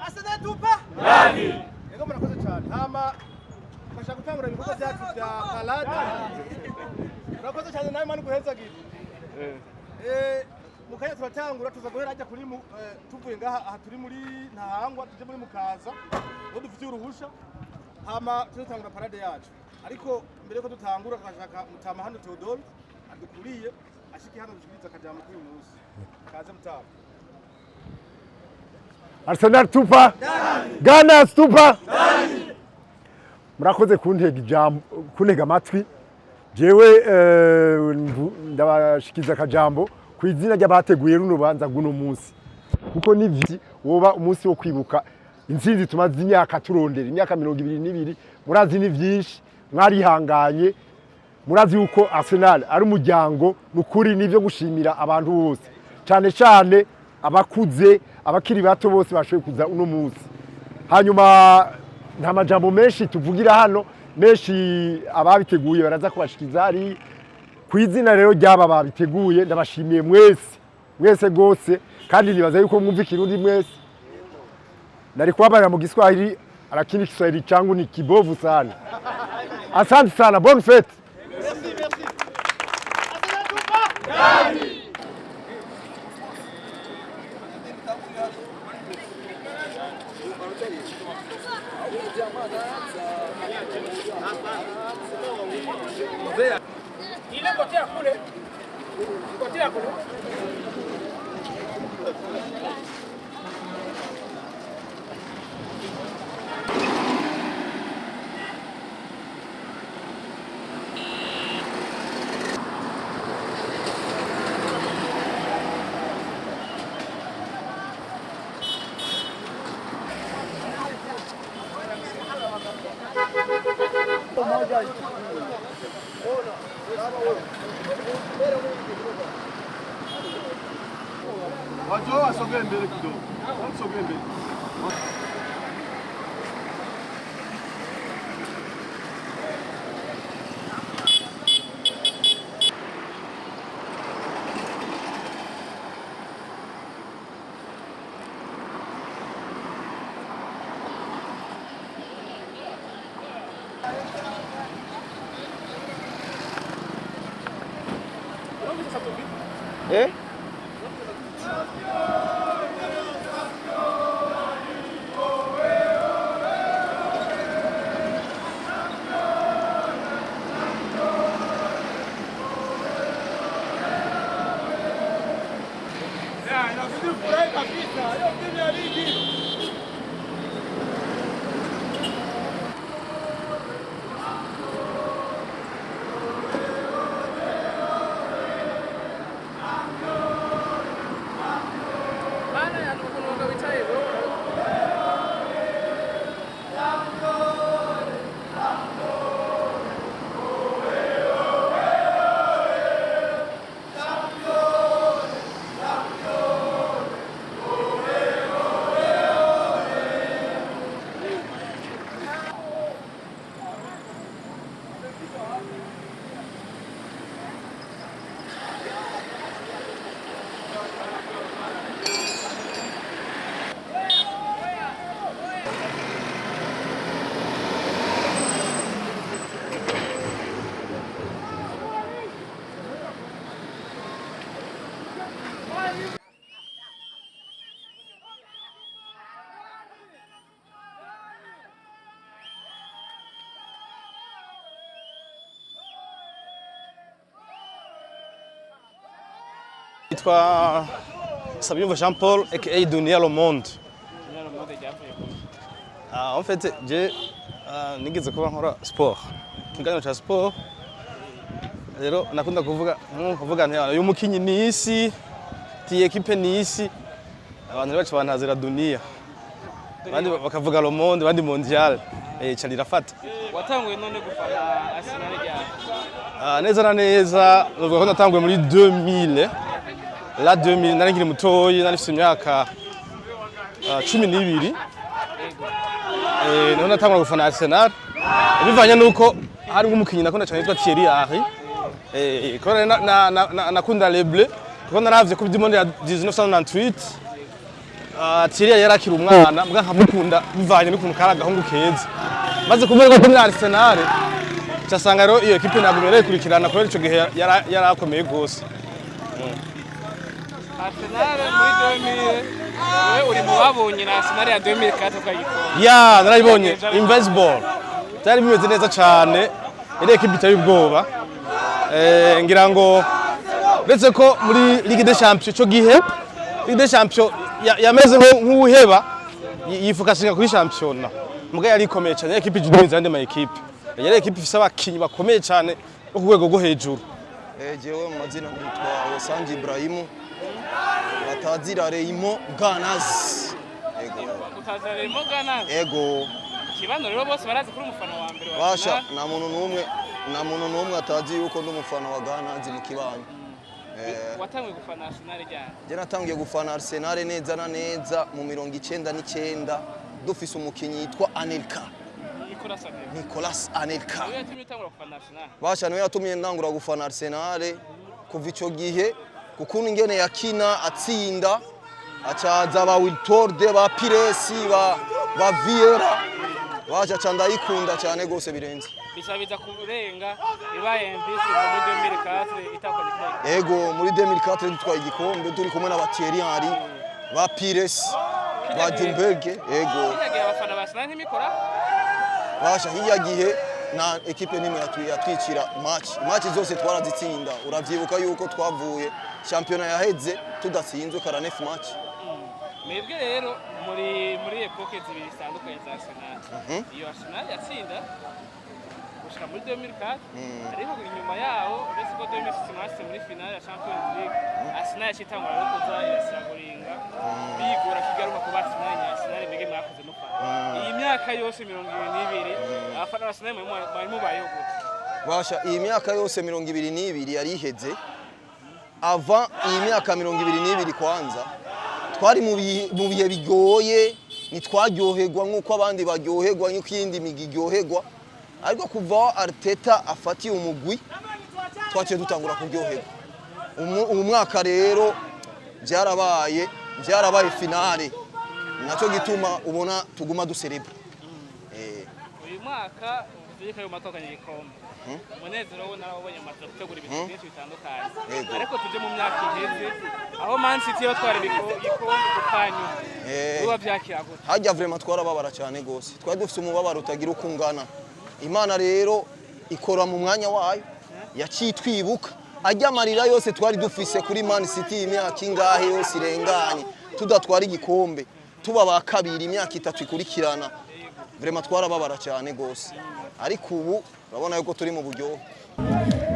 Arsenal tupa ndani. Ego murakoze cyane. Hama bashaka gutangura ibikorwa byacu bya parade. Murakoze cyane nawe mani guhezagira. Mukanya turatangura tuza guhera ajya kuri tuvuye ngaha aha turi muri Ntahangwa tuje muri Mukaza ngo dufite uruhusha hama tutangura parade yacu ariko mbere ko dutangura twashaka Mutama hano Theodore adukuriye ashiki hano dushikiriza akajambo kuri uyu munsi kaze Mutama. Arsenal tupa Gunners tupa murakoze kuntega amatwi jewe ndabashikiza akajambo kwizina ry'abateguye runo banza guno munsi kuko nivyi woba umunsi wo kwibuka intsinzi tumaze imyaka turondera imyaka 22 murazi ni vyinshi mwarihanganye murazi yuko Arsenal ari umuryango nukuri nivyo gushimira abantu bose cyane cyane abakuze abakiri bato bose bashoye kuza uno munsi hanyuma nta majambo menshi tuvugira hano menshi ababiteguye baraza kubashikiza ari kwizina rero ryaba babiteguye ndabashimiye mwese gose kandi nibaza yuko mwumva Kirundi mwese nari kubabarira mu Giswahili lakini Kiswahili changu ni kibovu sana. Asante sana, bonne fête. Merci. Arsenal tupa ndani. Ile kotea kule. Kotea kule. Wajua wasogee mbele kidogo. Wasogee mbele. Eh? Itwa Sabiyumva Jean Paul aka Dunia Le Monde. En fait, j'ai nigeze kuba nkora sport. Kiganiro cha sport. Rero nakunda kuvuga nti uyu mukinyi ni isi, ti equipe ni isi. Abantu bacu bantazira Dunia. Bandi bakavuga Le Monde, bandi Mondial. Cyari rafata. Watanguye none gufana Arsenal ryari? Neza na neza, nuvuga ko natanguye muri 2000. La 2000 nari nkiri mutoyi nari mfite imyaka 12 none natangura gufana Arsenal bivanye nuko hari umukinyi nakunda cyane yitwa Thierry Henry ko nakunda Les Bleus kuko naravye ku Monde ya 1998 Thierry yarakira umwana mbwa nkamukunda bivanye n'ukuntu kari agahungu keza maze kuvuga ko muri Arsenal cyasanga rero iyo equipe ntabwo ibereye kurikirana kubera ico gihe yarakomeye gose. Arsenal muri 2000 wewe uri mu babonye na Arsenal ya 2004 twagikombe. Ya narayibonye Invincible. Byari bimeze neza cyane. Iri equipe itari ubwoba. Ngira ngo uretse ko muri Ligue des Champions cyo gihe Ligue des Champions yameze nk'uheba yifokasinga kuri championnat. Muga yari ikomeye cyane equipe ijumiza andi ma equipe. Yari equipe ifise abakinyi bakomeye cyane bo ku rwego rwo hejuru. Jewe mu mazina nitwa Wasanji Ibrahim batazira Reimo Ganas. Utazira Reimo Ganas. Ego. Kibano rero bose barazi kuri umufana wa mbere wa Basha na muntu numwe atazi yuko ndi umufana wa Ganas mu kibano. Watangiye gufana Arsenal ryari? Je natangiye gufana Arsenal neza na neza mu 99 dufise umukinyi yitwa Anelka. Nicolas Anelka. Wewe yatumye utangura gufana Arsenal? Basha niwe yatumye ntangura gufana Arsenal kuva ico gihe kukuntu ingene yakina atsinda acaza ba Wiltord ba Pires ba Vieira basha canda ikunda cyane gose birenze. Bisabiza kurenga ibaye MVP muri 2004 itakoze cyane. Ego muri 2004 dutwaye igikombe turi kumwe na ba Thierry Henry ba Pires ba Dumberg ego. Yagiye abafana ba Arsenal ntimikora? Basha hiya gihe na equipe nimwe yatwicira match zose twarazitsinda uravyibuka yuko twavuye championnat yaheze tudatsinzwe 49 match. Mwebwe rero muri epoke zibiri zitandukanye za Arsenal. Iyo Arsenal yatsinda gushika muri 2004 ariko inyuma yaho uretse ko 2006 match muri finale ya Champions League Arsenal yashitangwa no kuza irasaguringa bigora kigaruka ku Arsenal ya Arsenal mbege mwakoze mufana. Iyi myaka yose 22 abafana ba Arsenal bari mubayeho gute? Basha iyi myaka yose 22 yari iheze avant iyi myaka 22 kwanza twari mu bihe bigoye nitwaryoherwa nkuko abandi baryoherwa nk'uko iyindi migi iryoherwa ariko kuva Arteta afatiye umugwi twaciye dutangura kuryoherwa uyu mwaka rero byarabaye finale nacyo gituma ubona tuguma duserebra uyu mwaka Afrika yo matokanye igikombe umunezero wo narabonye amaze gutegura ibintu byinshi bitandukanye ariko tuje mu myaka iheze aho Man City yo twari igikombe kukanyu biba byakira gute hajya vraiment twarababara cyane gose twari dufite umubabaro utagira ukungana Imana rero ikora mu mwanya wayo yacitwibuka ajya amarira yose twari dufise kuri Man City imyaka ingahe yose irenganye tudatwara igikombe tuba ba kabiri imyaka 3 ikurikirana vraiment twarababara cyane gose ariko ubu urabona yuko turi mu buryo.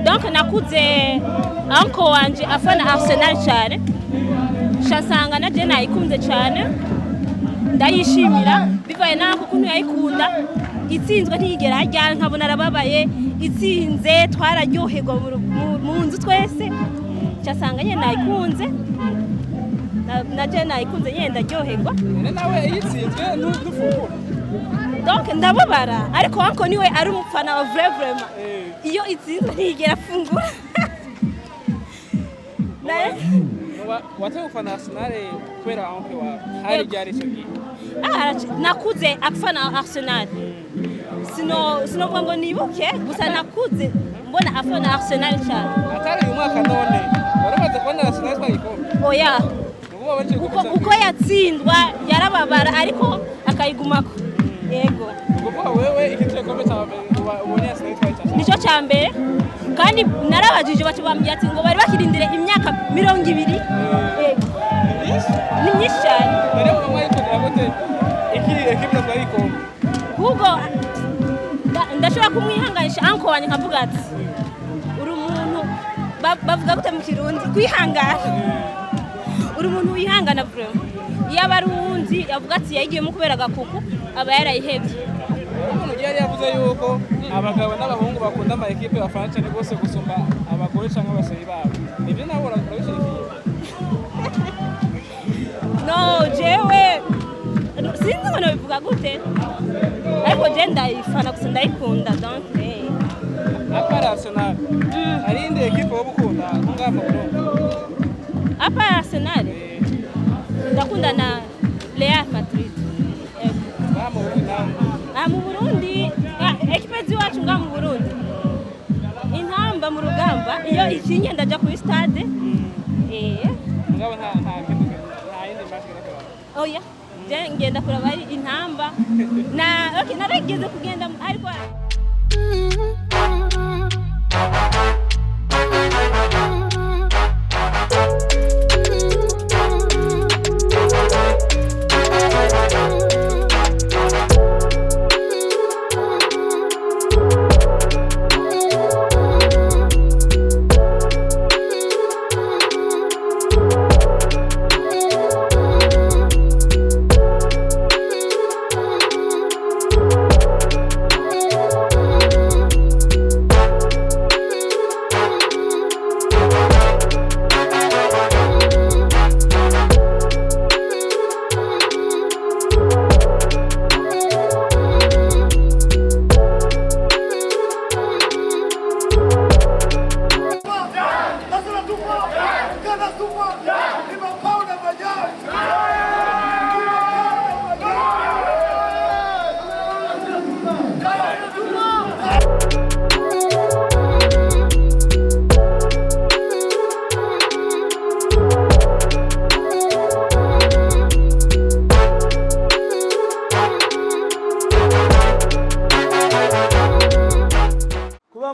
Donc nakuze uncle wanje afana Arsenal cyane shasanga naje nayikunze cyane ndayishimira bivaye nako kuntu yayikunda itsinzwe ntiyigera hajya nkabona arababaye itsinze twararyoherwa mu nzu twese cyasanga nyene nayikunze naje nayikunze yenda ryoherwa nawe yitsinzwe n'ufungura. Donc ndababara ariko wanko niwe ari umufana wa vraiment iyo itsinze ntiyigera afungura. Wate ufana Arsenal kwera wanko wa hari ryari cyo gihe? Nakuze afana Arsenal. Sino kwango nibuke gusa nakuze mbona afana Arsenal cyane. Atari uyu mwaka none warabaze kubona Arsenal twagikombe. Oya. Uko yatsindwa yarababara ariko akayigumako. Yego. Kuko wewe igikombe ubonye Arsenal twagikombe. Nico cyambere kandi narabajije bati bambye ati ngo bari bakirindire imyaka 20. Yego. Ni myinshi cyane. Rero mwayikundira gute ekipe twagikombe? Hugo ndashobora kumwihanganisha anko wanye nkavuga ati uri umuntu bavuga gute mu Kirundi kwihangana uri umuntu wihangana bro yaba ari uwundi yavuga ati yagiye mu kubera gakuku aba yarayihebye umuntu yari yavuze yuko abagabo n'abahungu bakunda ama ekipe bafana cyane gose gusumba abagore cyangwa abasore babo ibyo nabo urabishyigikiye? No jewe sinzi ngo bivuga gute ariko je ndayifana gusa ndayikunda donc apara Arsenal ari indi ekipe wo gukunda ngamba bro apara Arsenal ndakunda Real Madrid. Mu Burundi ekipe ziwacu nga mu Burundi intamba mu rugamba iyo ikinye ndaja kuri stade ngabo nta yindi match gakora oya je ngenda kuraba intamba narageze kugenda ariko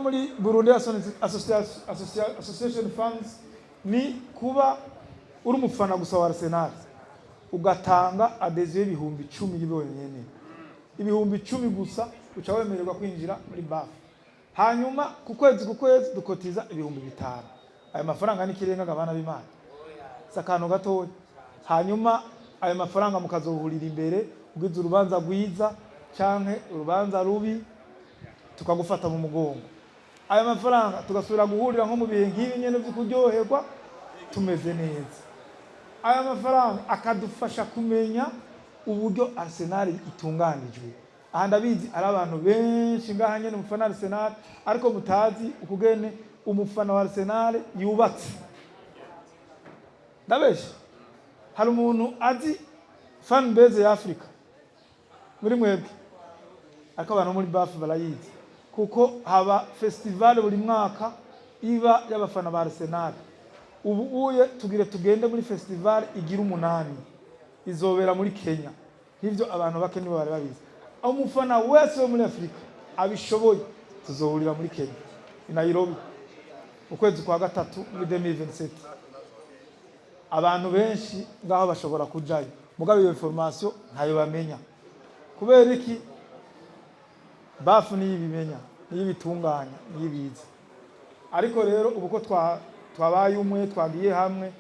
muri Burundi Association Funds ni kuba uri umufana gusa wa Arsenal ugatanga adhesion y'ibihumbi 10 y'ibonyene ibihumbi 10 gusa uca wemererwa kwinjira muri BAF hanyuma ku kwezi dukotiza ibihumbi 5 ayo mafaranga n'ikirenga abana b'Imana sakano gatoya hanyuma ayo mafaranga mukazohurira imbere ugize urubanza rwiza canke urubanza rubi tukagufata mu mugongo aya mafaranga tugasubira guhurira nko mu bihe nk'ibi nyene byo kuryoherwa tumeze neza aya mafaranga akadufasha kumenya uburyo Arsenal itunganijwe aha ndabizi ari abantu benshi ngaha nyene umufana Arsenal ariko mutazi ukugene umufana wa Arsenal yubatse ndabeshe hari umuntu azi fan base ya Afrika muri mwebwe ariko abantu muri BAF barayizi kuko haba festival buri mwaka iba y'abafana ba Arsenal ubu uye tugende muri festival igira 8 izobera muri Kenya hivyo abantu bake nibo bari babizi umufana wese wo muri Afrika abishoboye tuzohurira muri Kenya i Nairobi ukwezi kwa gatatu muri 2027 abantu benshi ngaho bashobora kujayo mugabe iyo information ntayo bamenya kubera iki BAF ni ibimenya ni ibitunganya ni ibizi ariko rero ubuko twabaye umwe twagiye hamwe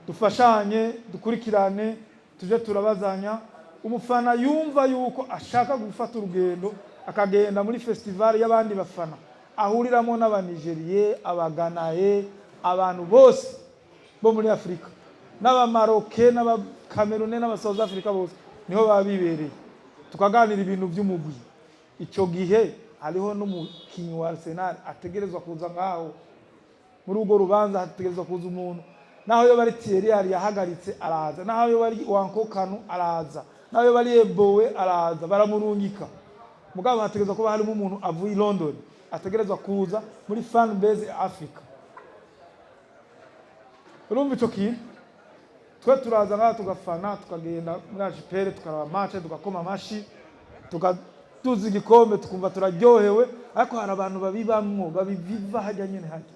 dufashanye dukurikirane tuje turabazanya umufana yumva yuko ashaka gufata urugendo akagenda muri festival y'abandi bafana ahuriramo n'abanigerie abaganaye abantu bose bo muri Afrika n'abamaroke n'abakamerune n'abasouth Africa bose niho babibereye tukaganira ibintu by'umugwi ico gihe hariho n'umukinyi wa Arsenal ategerezwa kuza ngaho muri ugo rubanza hategerezwa kuza umuntu naho yo bari Thierry yahagaritse araza naho yo bari Wanko Kanu araza naho yo bari Ebowe araza baramurungika mugabo hategerezwa kuba harimo umuntu avuye i London ategerezwa kuza muri fan base ya Africa urumva ico kintu twe turaza ngaho tugafana tukagenda muri Ajipere tukaraba match tugakoma amashi tuzi igikombe tukumva turaryohewe ariko hari abantu babibamwo babiviva hajya nyene hajya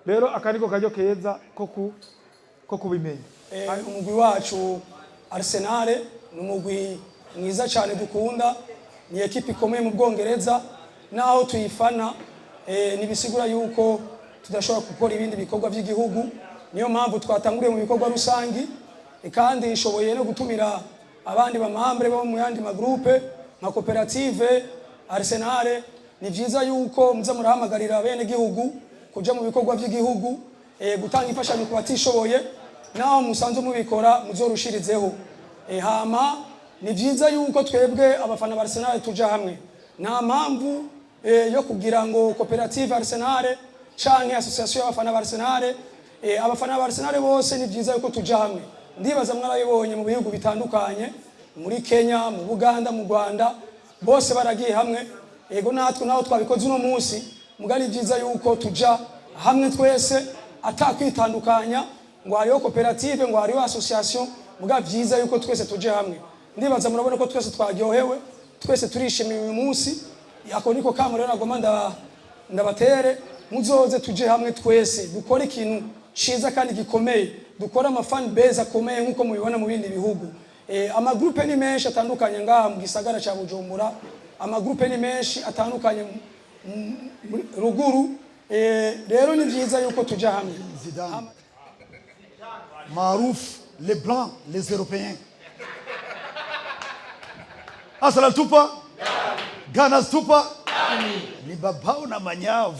rero akaniko kajyo keza ko kubimenya umugwi wacu Arsenal ni umugwi mwiza cyane dukunda ni ekipe ikomeye mu Bwongereza naho tuyifana nibisigura yuko tudashobora gukora ibindi bikorwa by'igihugu niyo mpamvu twatanguriye mu bikorwa rusangi kandi ishoboye no gutumira abandi bamambre bo mu yandi magroupe nka koperative Arsenal ni vyiza yuko muza murahamagarira bene gihugu kuja mu bikorwa by'igihugu gutanga imfashanyo ku batishoboye naho musanzwe mubikora muzorushirizeho hama ni vyiza yuko twebwe abafana ba Arsenal tuja hamwe nta mpamvu yo kugira ngo koperative Arsenal canke association y'abafana ba Arsenal abafana ba Arsenal bose ni vyiza yuko tuja hamwe ndibaza mwarabibonye mu bihugu bitandukanye muri Kenya, mu Buganda, mu Rwanda, bose baragiye hamwe. Ego natwe naho twabikoze uno munsi, mugari byiza yuko tuja hamwe twese atakwitandukanya ngo hariho koperative ngo hariho association, muga byiza yuko twese tuje hamwe. Ndibaza murabona ko twese twaryohewe, twese turishimiye uyu munsi. Ako niko kamero nagomba ndabatere, muzoze tuje hamwe twese dukora ikintu ciza kandi gikomeye, dukora amafan base akomeye nkuko mubibona mu bindi bihugu. Amagroupe ni menshi atandukanye ngaha mu gisagara ca Bujumbura, amagroupe ni menshi atandukanye ruguru. Rero ni byiza yuko tuja hamwe. Zidane maarufu les blancs les européens Arsenal tupa Ghana tupa ni babao na manyavu